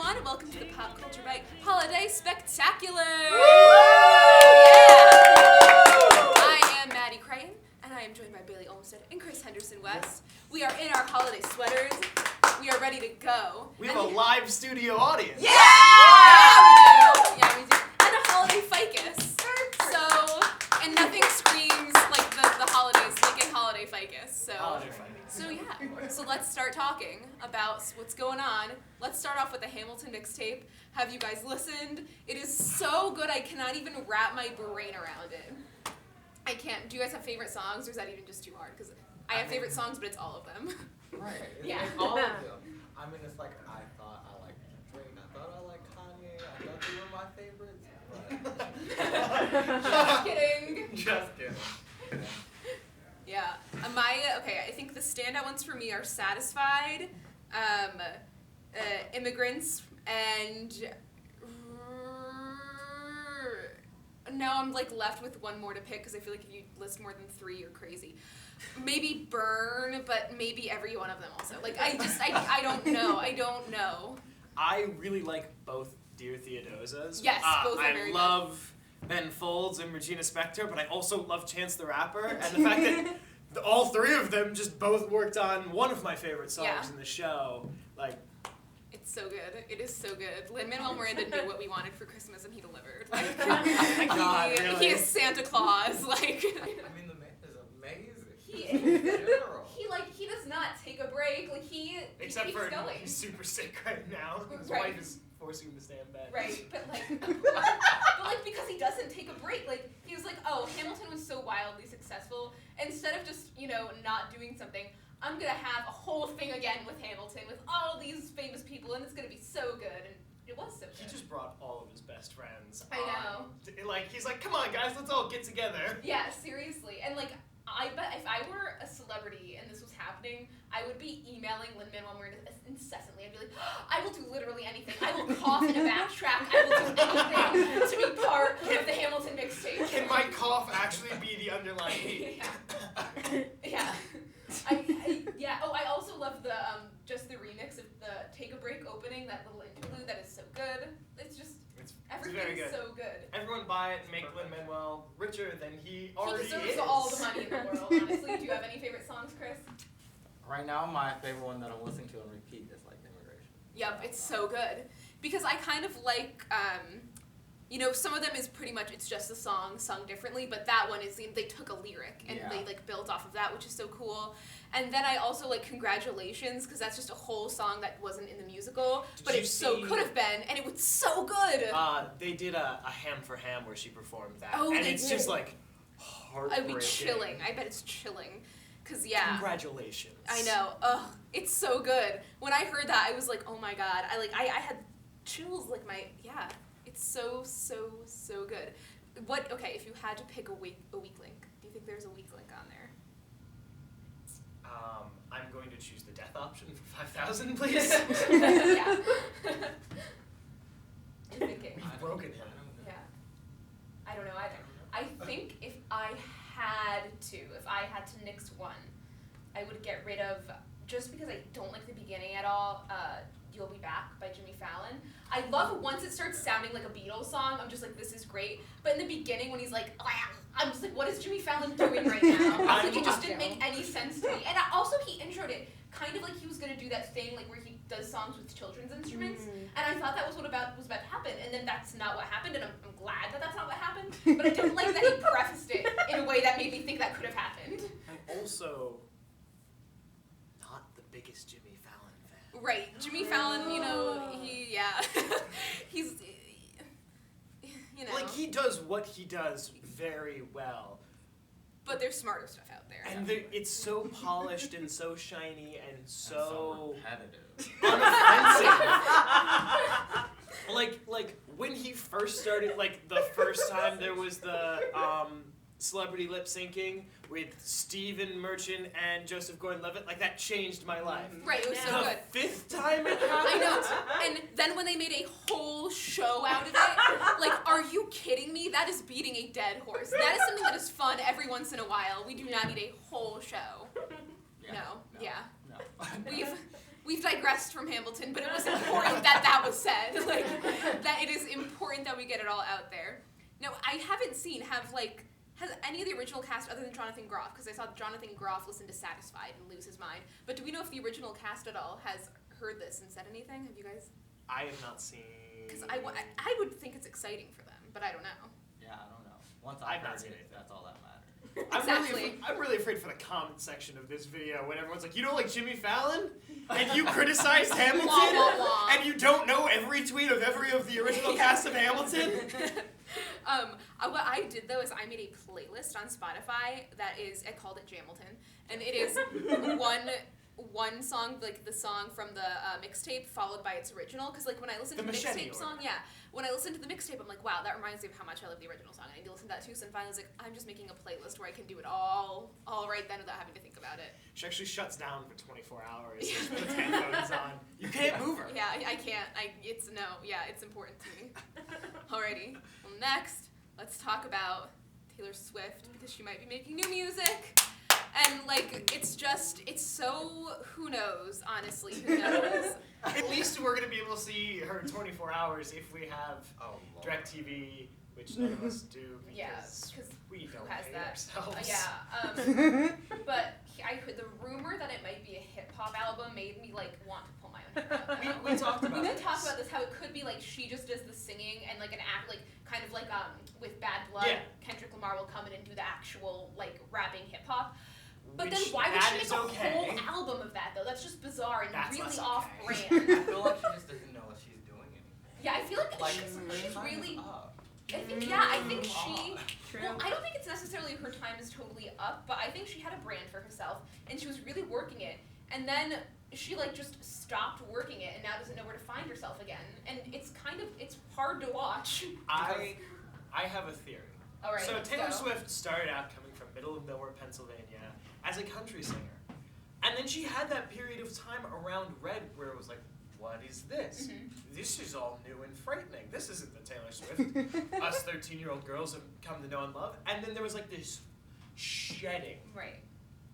everyone. Welcome to the Pop Culture Bite Holiday Spectacular. I am Maddie Crayon, and I am joined by Bailey Olmstead and Chris Henderson West. We are in our holiday sweaters. We are ready to go. We have a live studio audience. Yeah, we do. And a holiday ficus. So, and nothing screams like the holidays like a holiday ficus. So let's start talking about what's going on. Let's start off with the Hamilton mixtape. Have you guys listened? It is so good I cannot even wrap my brain around it. I can't. Do you guys have favorite songs, or is that even just too hard? Because I have favorite sons, but it's all of them. Right. Yeah. It's all of them. I mean, it's like I thought I liked Drake, I thought I liked Kanye, I thought they were my favorites. Just kidding. Just kidding. Yeah. I think the standout ones for me are Satisfied, Immigrants, and now I'm like left with one more to pick because I feel like if you list more than 3, you're crazy. Maybe Burn, but maybe every one of them also. Like I don't know. I don't know. I really like both Dear Theodosias. Yes, both are very I love Ben Folds and Regina Spektor, but I also love Chance the Rapper, and the fact that all 3 of them just both worked on one of my favorite songs in the show. Like, it's so good. It is so good. Lin-Manuel Miranda knew what we wanted for Christmas, and he delivered. Like, God, really? He is Santa Claus. Like, I mean, the man is amazing. He is. He does not take a break. Like he except keeps for going. he's super sick right now. His Right. wife is forcing him to stay in bed. Right, but because he doesn't take a break. Like he was like, oh, Hamilton was so wildly successful. Instead of just not doing something, I'm gonna have a whole thing again with Hamilton with all these famous people, and it's gonna be so good. And it was so good. He just brought all of his best friends. I know. Like he's like, come on guys, let's all get together. Yeah, seriously. And like, I bet if I were a celebrity and this was happening, I would be emailing Lin-Manuel Miranda incessantly. I'd be like, I will do literally anything. I will cough in a backtrack. I will do anything to be part of the Hamilton mixtape. Can my cough actually be the underlying heat? Yeah. I also love the just the remix of the Take a Break opening, that little interlude that is so good. It's everything very is good. so good. Everyone buy it and make Lin-Manuel richer than he already is. He deserves all the money in the world, honestly. Do you have any favorite songs, Chris? Right now, my favorite one that I'm listening to on repeat is like Immigration. Yep, it's so good. Because I kind of like, some of them is pretty much, it's just a song sung differently, but that one is, they took a lyric and they built off of that, which is so cool. And then I also like Congratulations, because that's just a whole song that wasn't in the musical, but it so could have been, and it was so good. They did a Ham for Ham where she performed that, Oh, and they it's did. just like heartbreaking. It'd be chilling. I bet it's chilling. Because, yeah. Congratulations. I know. Ugh, it's so good. When I heard that, I was like, oh my god. I had chills, it's so, so, so good. If you had to pick a weak link, do you think there's a weak link on there? I'm going to choose the death option for 5,000, please. Yeah. I'm thinking. We've broken him. Yeah. I don't know either. I think if I had to nix one, I would get rid of, just because I don't like the beginning at all, You'll Be Back by Jimmy Fallon. I love once it starts sounding like a Beatles song, I'm just like, this is great. But in the beginning when he's like, I'm just like, what is Jimmy Fallon doing right now? I was like, it just didn't make any sense to me. And also he introed it kind of like he was going to do that thing like where he does songs with children's instruments. And I thought that was what was about to happen. And then that's not what happened, and I'm glad that that's not what happened. But I didn't like that he prefaced it in a way that made me think that could have happened. I'm also not the biggest Jimmy Fallon fan. Right. Jimmy Fallon, he's, Like, he does what he does very well. But there's smarter stuff out there. And it's so polished and so shiny and so repetitive. Unoffensive. like when he first started, like the first time there was the celebrity lip syncing with Stephen Merchant and Joseph Gordon-Levitt, like that changed my life. Right, it was so good. The 5th time it happened. I know. And then when they made a whole show out of it, like, are you kidding me? That is beating a dead horse. That is something that is fun every once in a while. We do not need a whole show. No. we've digressed from Hamilton, but it was important that was said. Like, that it is important that we get it all out there. Now, I haven't seen, has any of the original cast, other than Jonathan Groff, because I saw Jonathan Groff listen to Satisfied and lose his mind, but do we know if the original cast at all has heard this and said anything? Have you guys? I have not seen. Because I would think it's exciting for them, but I don't know. Yeah, I don't know. Once I've I've not heard seen it, it. that's all that matters. Exactly. I'm really afraid for the comment section of this video when everyone's like, you don't like Jimmy Fallon? And you criticized Hamilton? Wah, wah, wah. And you don't know every tweet of every of the original cast of Hamilton? What I did though is I made a playlist on Spotify that is, I called it Jamilton, and it is one song, like the song from the mixtape followed by its original, because like when I listen to the mixtape song, when I listen to the mixtape, I'm like, wow, that reminds me of how much I love the original song. I need to listen to that too. So then finally I was like, I'm just making a playlist where I can do it all right then without having to think about it. She actually shuts down for 24 hours. She puts headphones on. You can't move her. Yeah, I can't. It's important to me. Alrighty. Well, next, let's talk about Taylor Swift, because she might be making new music. And, like, it's so, who knows, honestly, who knows? At least we're going to be able to see her 24 hours if we have Lord. DirecTV, which none of us do because Yeah, 'cause we don't who has pay that? ourselves. But I heard the rumor that it might be a hip-hop album made me, like, want to pull my own hair out. We talked about We this. did talk about this, how it could be, like, she just does the singing and, like, an act, like, kind of like, with Bad Blood, Yeah. Kendrick Lamar will come in and do the actual, like, rapping hip-hop. But Which then why would that she make is a okay. whole album of that, though? That's just bizarre and That's really less off-brand. I feel like she just doesn't know what she's doing anymore. Yeah, I feel like, Like, she's her time is really... up. I think she... True. Well, I don't think it's necessarily her time is totally up, but I think she had a brand for herself, and she was really working it. And then she, like, just stopped working it, and now doesn't know where to find herself again. And it's hard to watch. I have a theory. All right, So let's Taylor go. Swift started out coming from middle of nowhere, Pennsylvania, as a country singer. And then she had that period of time around Red where it was like, what is this? Mhm. This is all new and frightening. This isn't the Taylor Swift us 13-year-old girls have come to know and love. And then there was like this shedding, Right.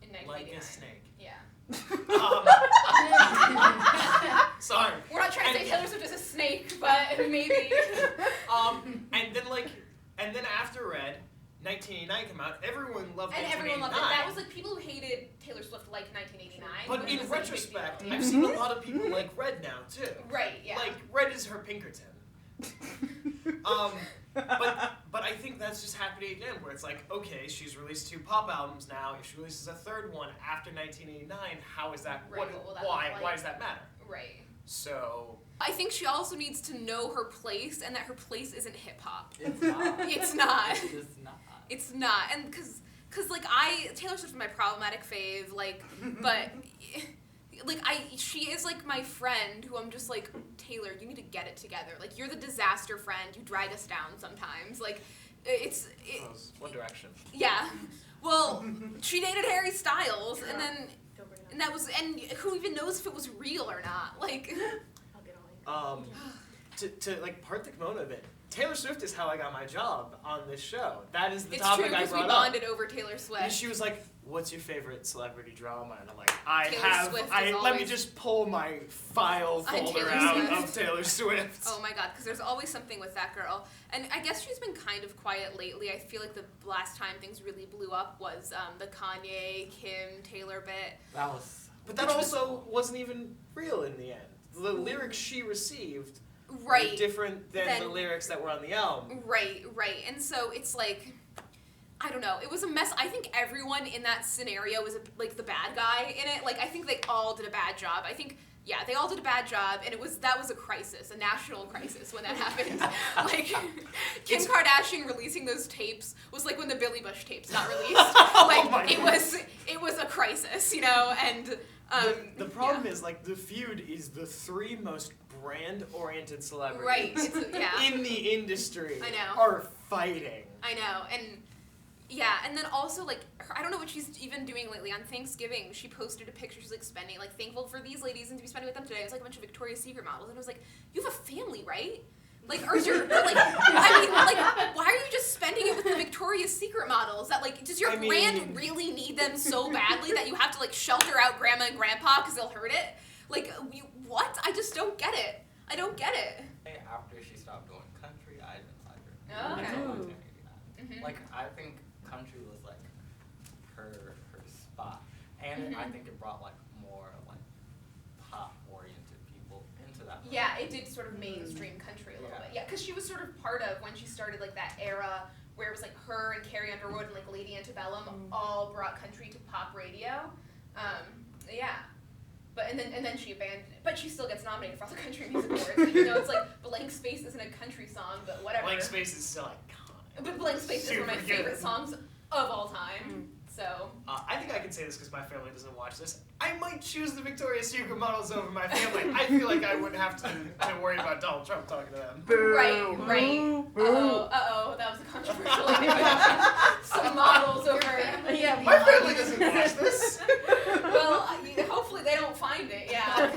In like 1989. a snake. Yeah. Sorry. We're not trying to say And- Taylor Swift is a snake, but maybe. And then after Red, 1989 came out. Everyone loved And 1989. everyone loved it. That was like people who hated Taylor Swift like 1989. But when it in was, like, a big retrospect, deal. I've seen a lot of people like Red now too. Right, yeah. Like Red is her Pinkerton. But I think that's just happening again, where it's like, okay, she's released 2 pop albums now. If she releases a 3rd one after 1989, how is that? Right, what will that why? look like? Why does that matter? Right. So I think she also needs to know her place, and that her place isn't hip hop. It's not. It's not. It's not. It's not, and cause like Taylor Swift is my problematic fave, like, but like she is like my friend who I'm just like, Taylor, you need to get it together. Like, you're the disaster friend. You drag us down sometimes. Like, One Direction. yeah. Well, she dated Harry Styles, and then Don't bring it up. and that was, and who even knows if it was real or not? Like, I'll get on it. To like part the kimono a bit. Taylor Swift is how I got my job on this show. That is the it's topic true I because we brought up. bonded over Taylor Swift. And she was like, "What's your favorite celebrity drama?" And I'm like, Taylor Swift is let me always- just pull my file I'm folder Taylor out Swift. of Taylor Swift." Oh my god, because there's always something with that girl. And I guess she's been kind of quiet lately. I feel like the last time things really blew up was the Kanye, Kim, Taylor bit. That was. But that Which was- also wasn't even real in the end. The lyrics she received were Right, different than the Then- lyrics that were on the album. right. And so it's like, I don't know. It was a mess. I think everyone in that scenario was like the bad guy in it. Like, I think they all did a bad job. I think, yeah, they all did a bad job, and that was a crisis, a national crisis when that happened. Like, Kim Kardashian releasing those tapes was like when the Billy Bush tapes got released. Like, my it was a crisis, you know, and The problem is, like, the feud is the 3 most brand-oriented celebrities right, yeah. in the industry I know. are fighting. I know, and yeah, and then also, like, I don't know what she's even doing lately. On Thanksgiving, she posted a picture. She's, like, spending, like, thankful for these ladies and to be spending with them today. It was, like, a bunch of Victoria's Secret models, and I was like, you have a family, right? Like, or you're, like, I mean, like, why are you just spending it with the Victoria's Secret models? That, like, does your brand really need them so badly that you have to, like, shelter out grandma and grandpa because they'll hurt it? What? I just don't get it. I don't get it. After she stopped doing country, I didn't like her. Oh, okay. Until Uncanny United. Mhm. Like, I think country was like her spot, and I think it brought like more like pop oriented people into that. Yeah, it did sort of mainstream country a little bit. Yeah, because she was sort of part of when she started like that era where it was like her and Carrie Underwood and like Lady Antebellum all brought country to pop radio. Yeah. But and then she abandoned it. But she still gets nominated for all the country music awards. Even though it's like Blank Space isn't a country song, but whatever. Blank Space is still iconic. But Blank Space is one of my Super good. favorite songs of all time. So. I think I can say this because my family doesn't watch this. I might choose the Victoria's Secret models over my family. I feel like I wouldn't have to worry about Donald Trump talking to them. Right. Uh-oh, that was a controversial language. Some models over. Yeah, My family doesn't watch this. Well, hopefully they don't find it, yeah.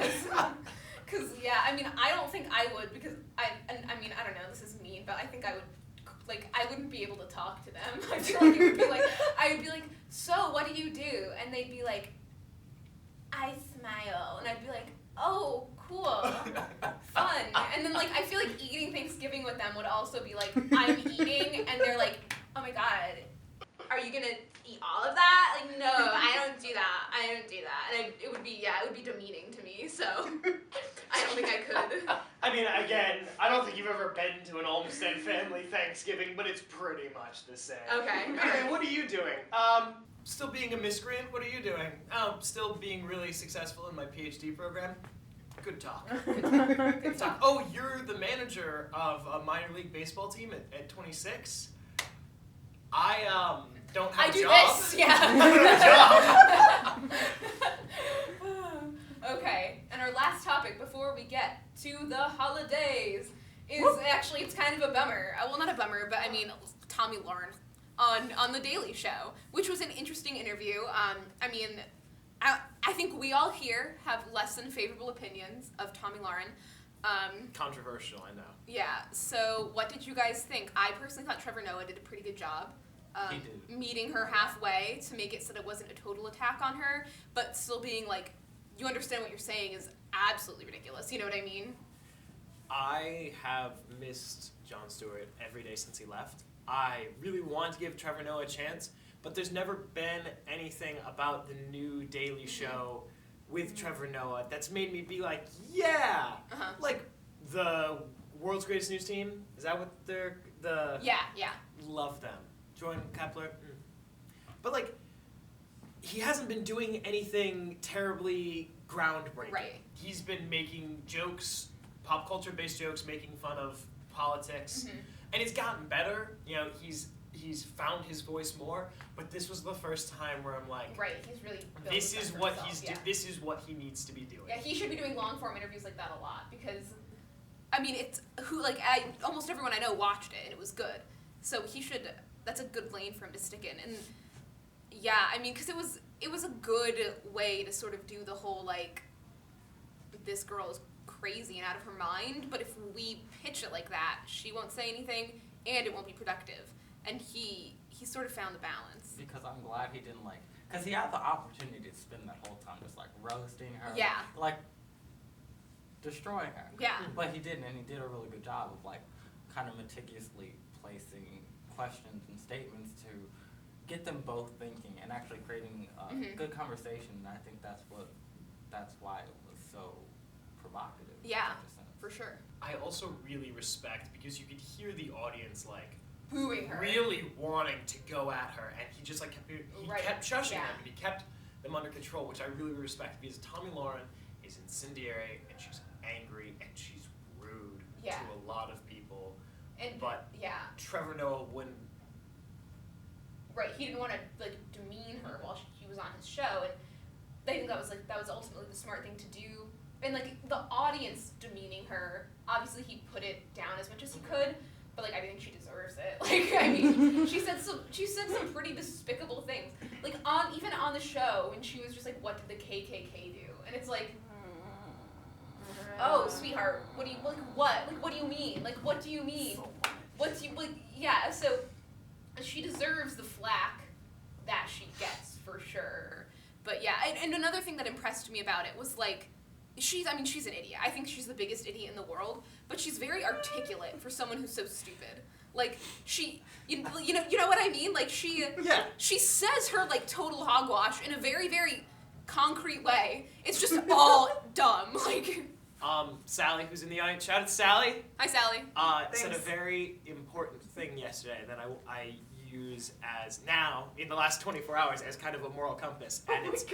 Because, yeah, I mean, I don't think I would because I don't know, this is mean, but I think I would, like, I wouldn't be able to talk to them. I feel like it would be like, I would be like, so what do you do? And they'd be like, I smile. And I'd be like, oh, cool, fun. And then, like, I feel like eating Thanksgiving with them would also be like, I'm eating, and they're like, oh my God, are you gonna eat all of that? Like, no, I don't do that. And it would be demeaning to me, so I don't think I could. I mean, again, I don't think you've ever been to an Olmsted family Thanksgiving, but it's pretty much the same. Okay. Anyway, what are you doing? Still being a miscreant? What are you doing? Still being really successful in my PhD program? Good talk. Good talk. Oh, you're the manager of a minor league baseball team at 26? I don't have a job. This, yeah. I don't have a job. Okay, and our last topic before we get to the holidays is actually, it's kind of a bummer. Well, not a bummer, but I mean, Tommy Lauren on The Daily Show, which was an interesting interview. I mean, I think we all here have less than favorable opinions of Tommy Lauren. Controversial, I know. Yeah, so what did you guys think? I personally thought Trevor Noah did a pretty good job. He did. Meeting her halfway to make it so that it wasn't a total attack on her, but still being like, you understand what you're saying is absolutely ridiculous. You know what I mean? I have missed Jon Stewart every day since he left. I really want to give Trevor Noah a chance, but there's never been anything about the new Daily Show with Trevor Noah that's made me be like, yeah! Uh-huh. Like, the World's Greatest News Team, is that what they're, Yeah. love them. Jordan Kepler. But, like, he hasn't been doing anything terribly groundbreaking. Right. He's been making jokes, pop culture-based jokes, making fun of politics. Mm-hmm. And it's gotten better. You know, he's found his voice more. But this was the first time where I'm like, Right, he's really built this this is up for what himself, this is what he needs to be doing. Yeah, he should be doing long-form interviews like that a lot because, I mean, almost everyone I know watched it and it was good. So that's a good lane for him to stick in. And yeah, I mean, because it was a good way to sort of do the whole, like, this girl is crazy and out of her mind, but if we pitch it like that, she won't say anything and it won't be productive. And he sort of found the balance. Because I'm glad he didn't because he had the opportunity to spend that whole time just roasting her. Yeah. Destroying her. Yeah. But he didn't, and he did a really good job of kind of meticulously placing questions and statements to get them both thinking and actually creating a good conversation. And I think that's why it was so provocative. Yeah, in such a sense. for sure. I also really respect because you could hear the audience Booing her. really wanting to go at her, and he just kept shushing them, and he kept them under control, which I really respect because Tommy Lauren is incendiary and she's angry and she's rude to a lot of people. But Trevor Noah wouldn't. Right, he didn't want to demean her while he was on his show, and I think that was ultimately the smart thing to do. And the audience demeaning her, obviously he put it down as much as he could. But I think she deserves it. She said some pretty despicable things. Even on the show, when she was just what did the KKK do? And it's oh, sweetheart, what do you what do you mean? What do you mean? So she deserves the flack that she gets for sure. But yeah, and another thing that impressed me about it was she's an idiot. I think she's the biggest idiot in the world, but she's very articulate for someone who's so stupid. Like, you know what I mean? Like, she says her, like, total hogwash in a very, very concrete way. It's just all dumb. Like, Sally, who's in the audience, shout out to Sally. hi, Sally. Said a very important thing yesterday that I use as now, in the last 24 hours, as kind of a moral compass. And it's,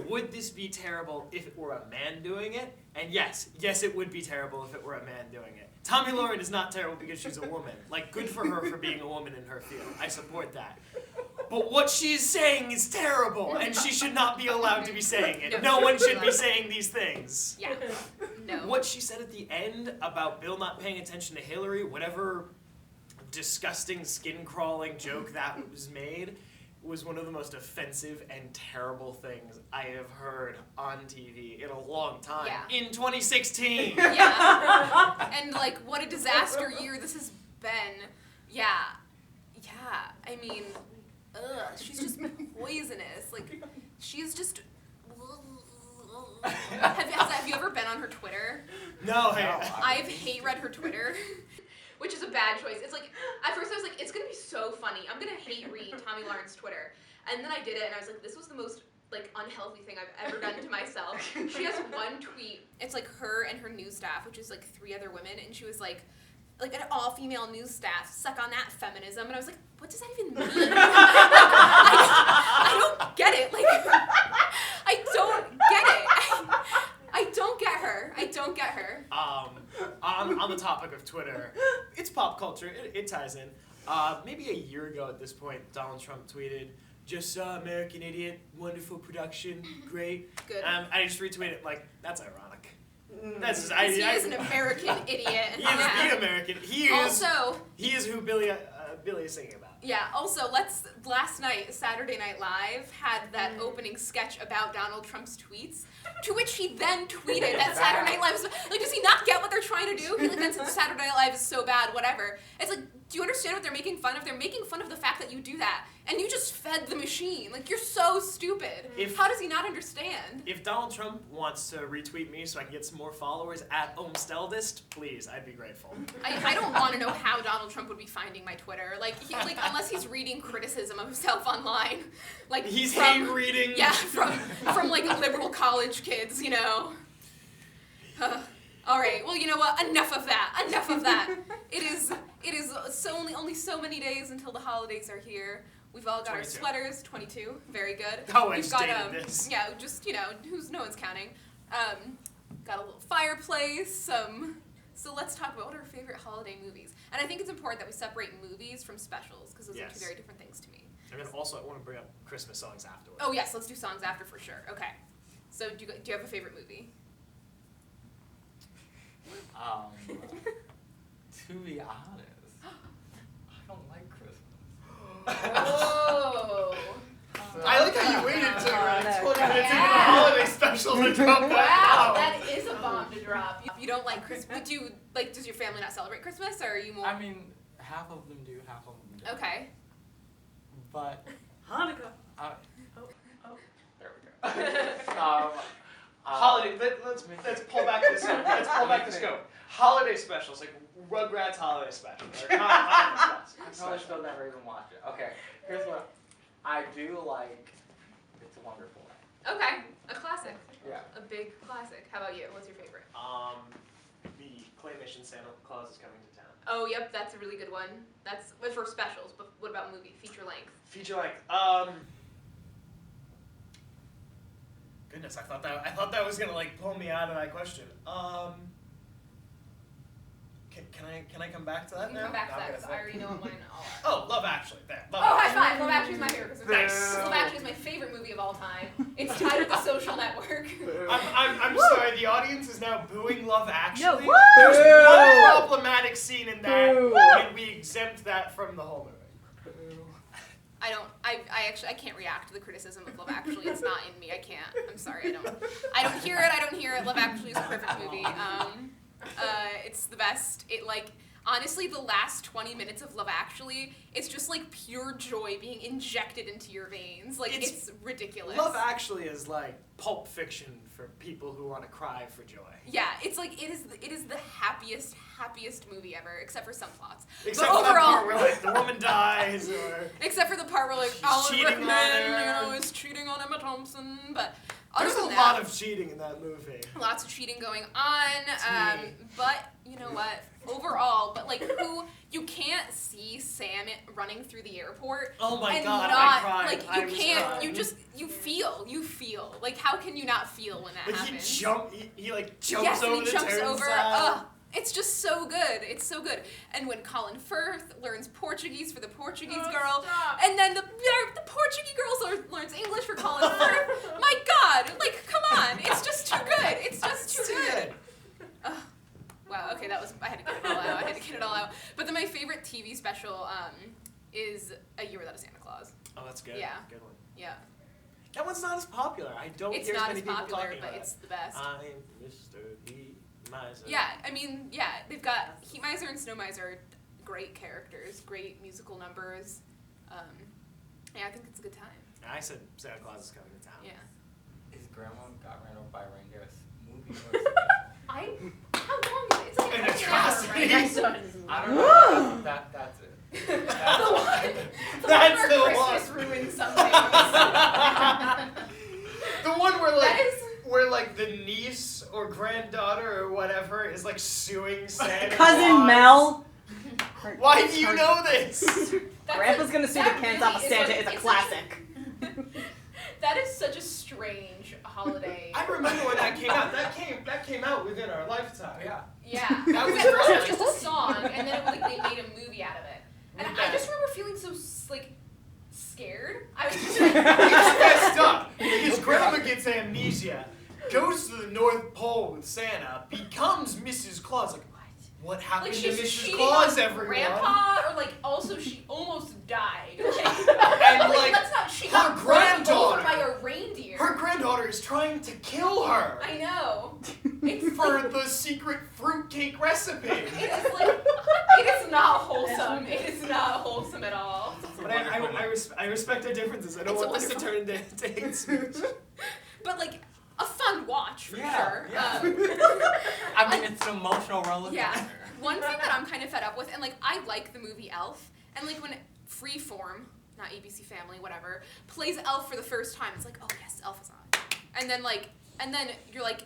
would this be terrible if it were a man doing it? And yes, it would be terrible if it were a man doing it. Tomi Lahren is not terrible because she's a woman. Like, good for her for being a woman in her field. I support that. But what she's saying is terrible, and she should not be allowed to be saying it. No one should be saying these things. Yeah. No. What she said at the end about Bill not paying attention to Hillary, whatever disgusting skin-crawling joke that was made, was one of the most offensive and terrible things I have heard on TV in a long time. Yeah. In 2016! Yeah. And, like, what a disaster year this has been. Yeah. I mean, she's just poisonous. Like, she's just... Have you ever been on her Twitter? No, I've hate read her Twitter, which is a bad choice. It's like, at first I was like, it's gonna be so funny. I'm gonna hate read Tomi Lahren's Twitter. And then I did it and I was like, this was the most, like, unhealthy thing I've ever done to myself. She has one tweet. It's like her and her news staff, which is like 3 other women, and she was like an all-female news staff, suck on that feminism. And I was like, what does that even mean? I don't get it. Like, I don't get it. I don't get her. I don't get her. On the topic of Twitter, it's pop culture. It ties in. Maybe a year ago at this point, Donald Trump tweeted, "Just saw American Idiot, wonderful production, great." Good. I just retweeted like, that's ironic. That's just, he is an American idiot. He is the American. He is who Billy is singing about. Yeah, also, last night, Saturday Night Live had that opening sketch about Donald Trump's tweets, to which he then tweeted that Saturday Night Live is, like, does he not get what they're trying to do? He, like, then said Saturday Night Live is so bad, whatever. It's like, do you understand what they're making fun of? They're making fun of the fact that you do that, and you just fed the machine. Like, you're so stupid. How does he not understand? If Donald Trump wants to retweet me so I can get some more followers at Omsteldist, please, I'd be grateful. I don't want to know how Donald Trump would be finding my Twitter. Like, unless he's reading criticism of himself online. Like, he's hate reading. Yeah, from like liberal college kids, you know. All right. Well, you know what? Enough of that. It is only so many days until the holidays are here. We've all got 22. our sweaters. 22. Very good. Oh, I We've just got dated this. yeah, just no one's counting. Got a little fireplace. So let's talk about what are our favorite holiday movies. And I think it's important that we separate movies from specials because those are 2 very different things to me. And then also I want to bring up Christmas songs afterwards. Oh yes, let's do songs after for sure. Okay. So do you have a favorite movie? To be honest, I don't like Christmas. Oh. I like how you waited till 20 minutes into the Yeah. holiday special to drop that Wow, out. that is a bomb to drop. You don't like Christmas? Does your family not celebrate Christmas, or are you more? I mean, half of them do, half of them don't. Okay. But Hanukkah. there we go. Holiday. Let's pull back the scope. Let's pull back the scope. Holiday specials, like Rugrats holiday specials. Or I probably still never even watched it. Okay, here's what I do like. It's a Wonderful Life. Okay. A classic. Yeah. A big classic. How about you? What's your favorite? The claymation Santa Claus is coming to town. Oh, yep, that's a really good one. That's for specials, but what about movie? Feature length? Feature length. Goodness, I thought that was gonna like pull me out of that question. Can I come back to that You now? can come back to No, I'm that gonna because I already know what mine are. Oh, Love Actually. There. Love Oh, high Actually. five! Love Actually is my favorite Christmas movie. Nice. Love Actually is my favorite movie of all time. It's tied with The Social Network. I'm sorry, the audience is now booing Love Actually. No, There's Boo! one problematic scene in that, Boo! and we exempt that from the whole movie. I can't react to the criticism of Love Actually. It's not in me. I can't. I'm sorry. I don't hear it. Love Actually is a perfect movie. It's the best. honestly, the last 20 minutes of Love Actually, it's just like pure joy being injected into your veins. Like, it's ridiculous. Love Actually is like Pulp Fiction for people who want to cry for joy. Yeah, it's like, it is the happiest movie ever, except for some plots. Except but for that overall, part where like the woman dies, or except for the part where like she's Alan cheating on Rickman, her. is cheating on Emma Thompson, but other there's a than that, lot of cheating in that movie. lots of cheating going on. me. But you know what? Overall, but like you can't see Sam running through the airport. Oh my and God, not, I cried. Like I you was can't. crying. You feel. Like how can you not feel when that Like happens? he like jumps yes, over and he the jumps turnstile. over. Ugh. It's just so good. It's so good. And when Colin Firth learns Portuguese for the Portuguese girl, stop. and then the Portuguese girl learns English for Colin Firth. My God, like, come on. It's just too good. It's just too good. Ugh. Wow, okay, I had to get it all out. But then my favorite TV special is A Year Without a Santa Claus. Oh, that's good. Yeah. Good one. Yeah. That one's not as popular. I don't It's hear not as many as people popular, talking but about it's it. the best. I'm Mr. Heat Miser. Yeah, I mean, yeah, they've got Heat Miser and Snow Miser, great characters, great musical numbers. Yeah, I think it's a good time. I said Santa Claus is coming to town. Yeah. Is Grandma Got Ran Over by a Reindeer a movie or a How long is it? It's like An an atrocity. hour, I saw it as a I movie. don't know. That's it. right? That's the all. one, That's where the Christmas one. ruins some things. The one where like That is- where like the niece or granddaughter or whatever is like suing Santa Cousin Claus. Mel. Why do you know this? That's Grandpa's gonna sue the that cans really off of is Santa. like- It's a it's classic. That is such a strange holiday. I remember when that came out. That came out within our lifetime. Yeah. Yeah. That Because was at first it right. was just a song, and then it was like they made a movie out of it. And I just remember feeling so like scared. I was just like, It's messed up because Grandma gets amnesia, goes to the North Pole with Santa, becomes Mrs. Claus. Like, what happened like to she's Mrs. cheating Claus, on everyone? Grandpa, or like also she almost died. And like, that's not she her got run over granddaughter- by a reindeer. her granddaughter is trying to kill her I know. It's for the secret fruitcake recipe. it is like it is not wholesome. It is not wholesome at all. But I respect their differences. I don't It's want this to wonderful. turn into hate speech. But like a fun watch for sure. Yeah. Um, I mean, it's an emotional roller coaster. Yeah. One thing that I'm kind of fed up with, and like I like the movie Elf, and like when Freeform, not ABC Family, whatever, plays Elf for the first time, it's like, oh yes, Elf is on. And then you're like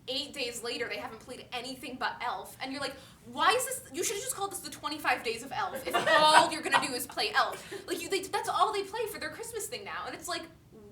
8 days later, they haven't played anything but Elf, and you're like, why is this? You should have just called this the 25 Days of Elf. If all you're gonna do is play Elf, like that's all they play for their Christmas thing now, and it's like,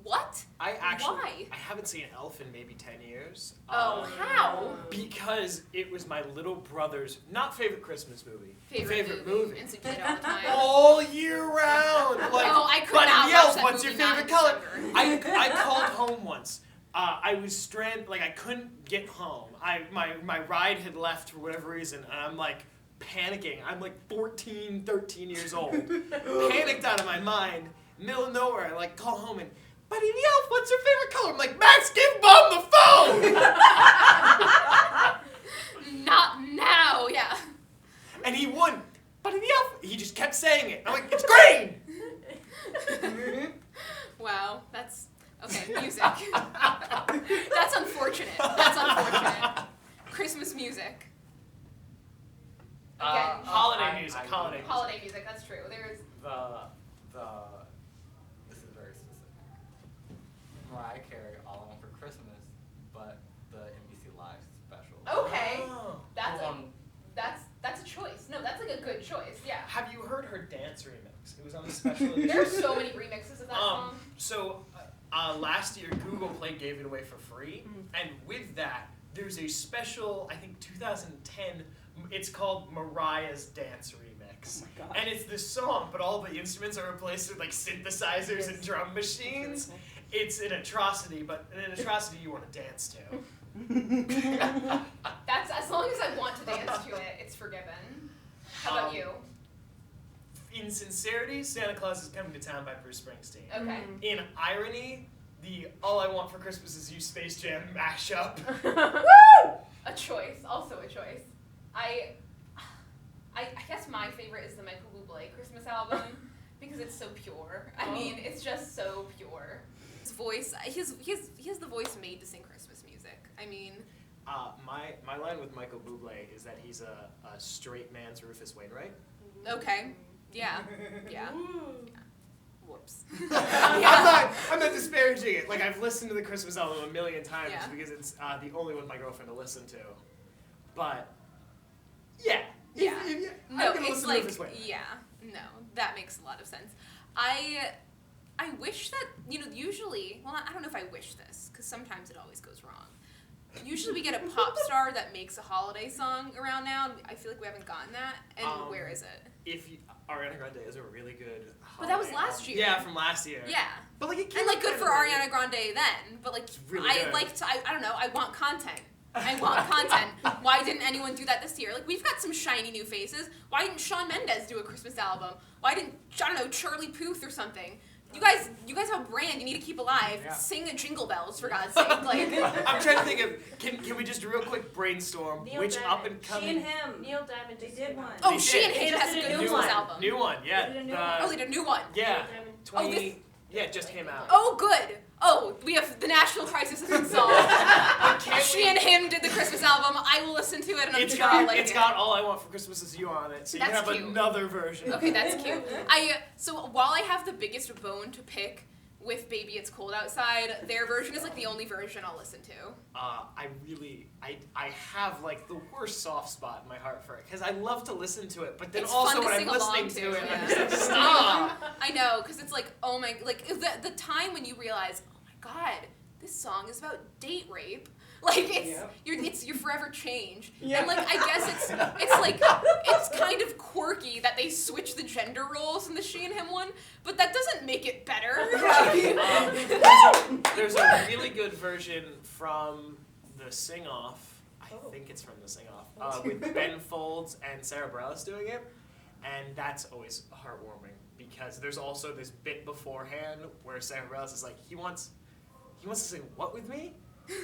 what? I actually, Why? I haven't seen Elf in maybe 10 years. Oh, how? Because it was my little brother's not favorite Christmas movie. Favorite movie. And so you did it all the time. All year round. Like, Oh, I could Buddy not the watch Elf, that what's your movie not favorite in color? December. I called home once. I was stranded, like I couldn't get home. My ride had left for whatever reason, and I'm like panicking. I'm like 14, 13 years old. Panicked out of my mind. Middle of nowhere, I like call home and, Buddy the Elf, what's your favorite color? I'm like, Max, give Mom the phone! Not now, yeah. And he wouldn't. Buddy the Elf, he just kept saying it. I'm like, it's green! Wow, that's okay. Music. That's unfortunate. That's unfortunate. Christmas music. Again, Holiday music, I holiday music. holiday music. That's true. There's This is very specific. Mariah Carey, All I Want for Christmas, but the NBC Live special. okay. Oh. That's a choice. No, that's like a good choice. Yeah. Have you heard her dance remix? It was on the special edition. There's so many remixes of that song. So last year Google Play gave it away for free, and with that, there's a special, I think 2010. It's called Mariah's Dance Remix, and it's this song, but all the instruments are replaced with like synthesizers and drum machines. It's an atrocity, but an atrocity you want to dance to. That's as long as I want to dance to it, it's forgiven. How about you? In sincerity, Santa Claus is Coming to Town by Bruce Springsteen. Okay. In irony, the All I Want for Christmas Is You Space Jam mashup. A choice. Also a choice. I I guess my favorite is the Michael Bublé Christmas album because it's so pure. I mean, it's just so pure. His voice, he has the voice made to sing Christmas music. I mean, my line with Michael Bublé is that he's a straight man's Rufus Wainwright. okay, yeah. Whoops. I'm not disparaging it. Like, I've listened to the Christmas album a million times Yeah. because it's the only one with my girlfriend to listen to. But yeah. Yeah. I'm No, gonna it's listen like, to Rufus Wainwright. yeah, no, that makes a lot of sense. I wish that, usually, well, I don't know if I wish this, because sometimes it always goes wrong. Usually we get a pop star that makes a holiday song around now, and I feel like we haven't gotten that, and where is it? Ariana Grande is a really good But that was holiday last album. year. Yeah, from last year. Yeah. But like it And like good for Ariana. Ariana Grande then, but like really I good. like to, I don't know, I want content. I want content. Why didn't anyone do that this year? Like, we've got some shiny new faces. Why didn't Shawn Mendes do a Christmas album? Why didn't, I don't know, Charlie Puth or something? You guys have a brand you need to keep alive. Yeah. Sing a Jingle Bells, for God's sake. Like, I'm trying to think of can we just real quick brainstorm Neil which Diamond. up and coming She and him. Neil Diamond. They did one. oh, They she and did. him They has a just good did a new Christmas one. album. new one, yeah. They did a new Oh, they did a new one. Yeah. Neil Diamond. 20 yeah, it just came out. Oh, good. Oh, we have the national crisis has been solved. She and him did the Christmas album. I will listen to it, and I'm It's sure I'll got like it's it. got All I Want for Christmas Is You on it, so you That's can have cute. another version. Okay, that's cute. So while I have the biggest bone to pick with Baby It's Cold Outside, their version is like the only version I'll listen to. I have like the worst soft spot in my heart for it because I love to listen to it, but then It's also fun to when I'm sing listening along to to, it, yeah. I'm just like, stop. I know, because it's like, oh my, like the time when you realize, oh my God, this song is about date rape. Like it's your forever change. And like I guess it's like it's kind of quirky that they switch the gender roles in the she and him one, but that doesn't make it better. There's a really good version from the Sing Off. I think it's from the Sing Off with Ben Folds and Sarah Bareilles doing it, and that's always heartwarming because there's also this bit beforehand where Sarah Bareilles is like, he wants to sing what with me?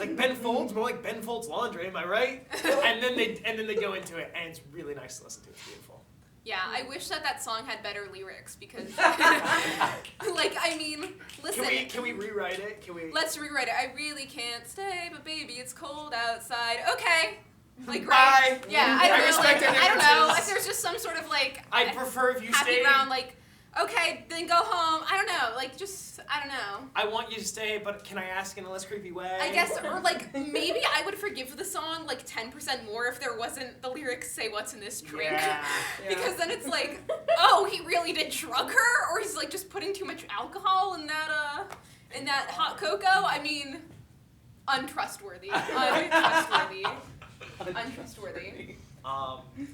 Like Ben Folds, more like Ben Folds Laundry, am I right? and then they go into it, and it's really nice to listen to. It's beautiful. Yeah, I wish that song had better lyrics because, like, I mean, listen. Can we rewrite it? Can we? Let's rewrite it. I really can't stay, but baby, it's cold outside. Okay. Like, Bye. right? Yeah, I don't I know. respect Like, your I don't know. differences. If there's just some sort of like I'd prefer if you happy stayed. ground, like, okay, then go home. I don't know. Like, just I don't know. I want you to stay, but can I ask in a less creepy way? I guess, or like maybe I would forgive the song like 10% more if there wasn't the lyrics say what's in this drink. Yeah. Because then it's like, oh, he really did drug her, or he's like just putting too much alcohol in that hot cocoa. I mean, untrustworthy. Untrustworthy.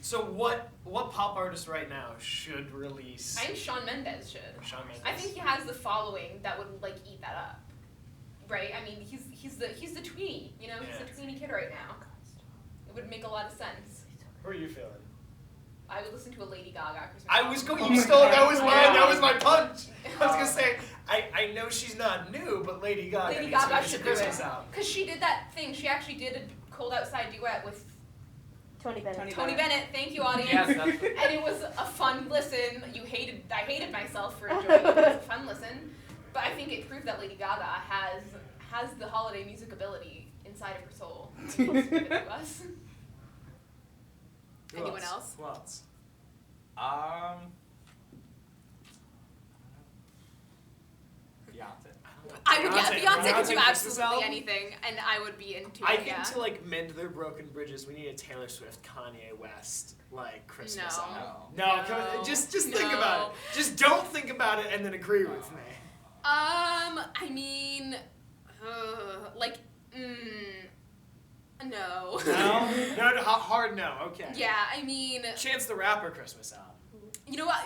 So what pop artist right now should release? I think Shawn Mendes should. Shawn Mendes. I think he has the following that would like eat that up, right? I mean, he's the tweenie, you know, he's Yeah. the tweenie kid right now. It would make a lot of sense. Who are you feeling? I would listen to a Lady Gaga Christmas I album. was going. Oh You my stole. That God. was mine. Yeah. That was my punch. I was gonna say. I know she's not new, but Lady Gaga. Lady needs to Gaga release a should do Christmas it. album. Because she did that thing. She actually did a Cold Outside duet with Tony Bennett. Tony Bennett. Thank you, audience. Yes, that's And it was a fun listen. I hated myself for enjoying it. It was a fun listen. But I think it proved that Lady Gaga has the holiday music ability inside of her soul. She wants to give it to us. Who Anyone else? Who else? Beyonce. I would, yeah, Beyonce could do Christmas absolutely album? anything, and I would be into I it, think yeah. to like mend their broken bridges, we need a Taylor Swift, Kanye West like Christmas No. album. No. No, come on, just think about it. Just don't think about it and then agree with me. I mean, no. No, hard no. Okay. Yeah, I mean, Chance the Rapper Christmas album. you know what?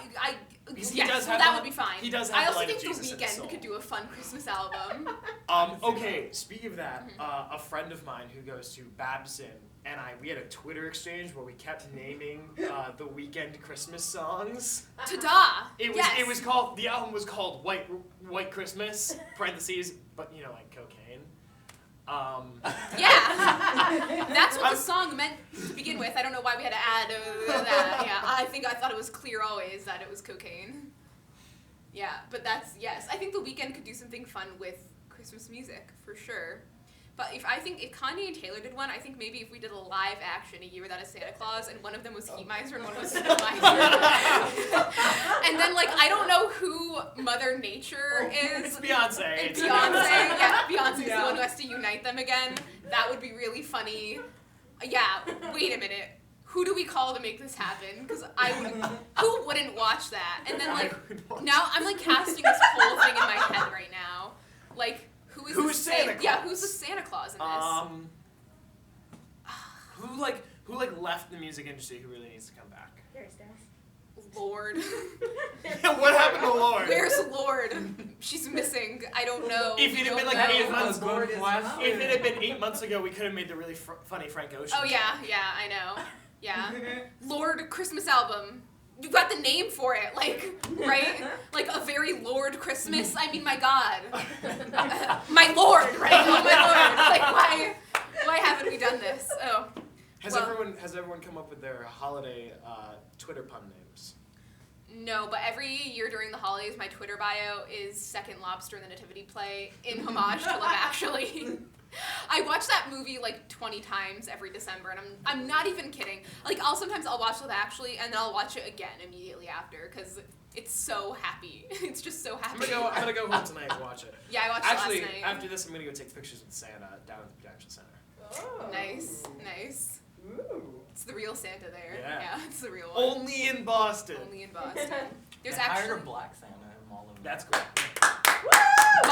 Because he Yes, does well, have that the- would be fine. he does have I the also light of think The Jesus in his soul. Weeknd could do a fun Christmas album. Okay, speaking of that, Mm-hmm. a friend of mine who goes to Babson and we had a Twitter exchange where we kept naming the Weeknd Christmas songs. Ta-da! It was called, the album was called White Christmas, parentheses, but like cocaine. Yeah, that's what the song meant to begin with. I don't know why we had to add that. Yeah, I thought it was clear always that it was cocaine. Yeah, but yes. I think The Weeknd could do something fun with Christmas music for sure. But if Kanye and Taylor did one, I think maybe if we did a live action A Year Without a Santa Claus, and one of them was Heat Miser and one was Snow Miser, and then I don't know who Mother Nature is. It's Beyonce. And Beyonce, yeah, Beyonce's the one who has to unite them again. That would be really funny. Yeah, wait a minute. Who do we call to make this happen? Because who wouldn't watch that? And then now I'm casting this whole thing in my head right now. Who's Santa Claus? Yeah, who's the Santa Claus in this? Who left the music industry who really needs to come back? Harry Styles. Lord. What happened to Lord? Where's Lord? She's missing. I don't know. If it had been That 8 is months a good question. if it had been 8 months ago, we could have made the really funny Frank Ocean. Oh yeah, I know. Yeah. Lord Christmas album. You got the name for it, right? A very Lord Christmas. I mean, my God. My Lord, right? Oh my Lord. Why haven't we done this? Oh. Has everyone come up with their holiday Twitter pun names? No, but every year during the holidays, my Twitter bio is Second Lobster in the Nativity Play in homage to Love Actually. I watch that movie 20 times every December, and I'm not even kidding. Sometimes I'll watch Love Actually, and then I'll watch it again immediately after, because it's so happy. It's just so happy. I'm gonna go home tonight and watch it. Yeah, I watched it last night. After this, I'm gonna go take pictures with Santa down at the Prudential Center. Oh. Nice. Ooh. It's the real Santa there. Yeah. It's the real one. Only in Boston. Only in Boston. There's They hired actually a black Santa in Mall of America. That's cool.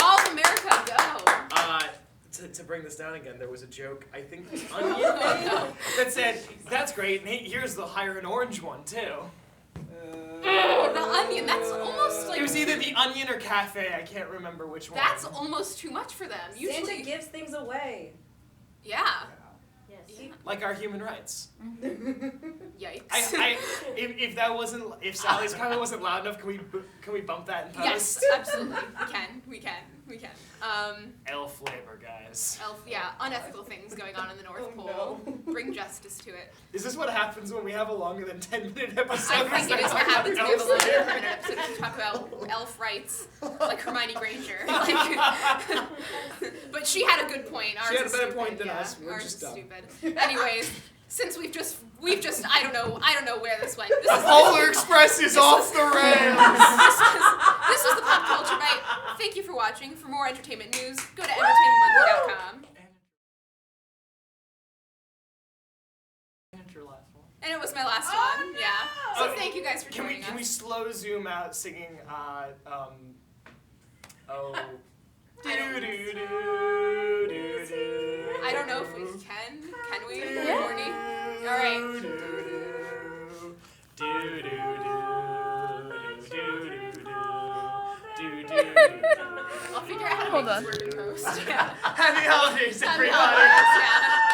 Mall of America, go. To bring this down again, there was a joke, I think the Onion made, that said, "That's great, and here's the hire an orange one too." The Onion, that's almost It was either the Onion or Cafe. I can't remember which one. That's almost too much for them. Usually, Santa gives things away. yeah. Yes. Yeah. like our human rights. Yikes. If Sally's comment wasn't loud enough, can we bump that in post? Yes, absolutely. We can. Elf labor, guys. Unethical things going on in the North Pole. No. Bring justice to it. Is this what happens when we have a longer than 10-minute episode? I think it is what happens when we have a Elf longer labor? than episode to talk about elf rights, like Hermione Granger. But she had a good point. Ours She had a is better stupid. point than us. We're Ours just is dumb. stupid. Anyways, since we've just I don't know where this went. The Polar Express is off the rails. This was the Pop Culture Bite. Thank you for watching. For more entertainment news, go to entertainmentmonthly.com. And your last one. And it was my last one. Yeah. So thank you guys for joining us. Can we slow zoom out singing I don't know if we can. Can we? Yeah. Morning? All right. I'll figure out how to make this work in post. Yeah. Happy holidays, Happy everybody! holidays, yeah.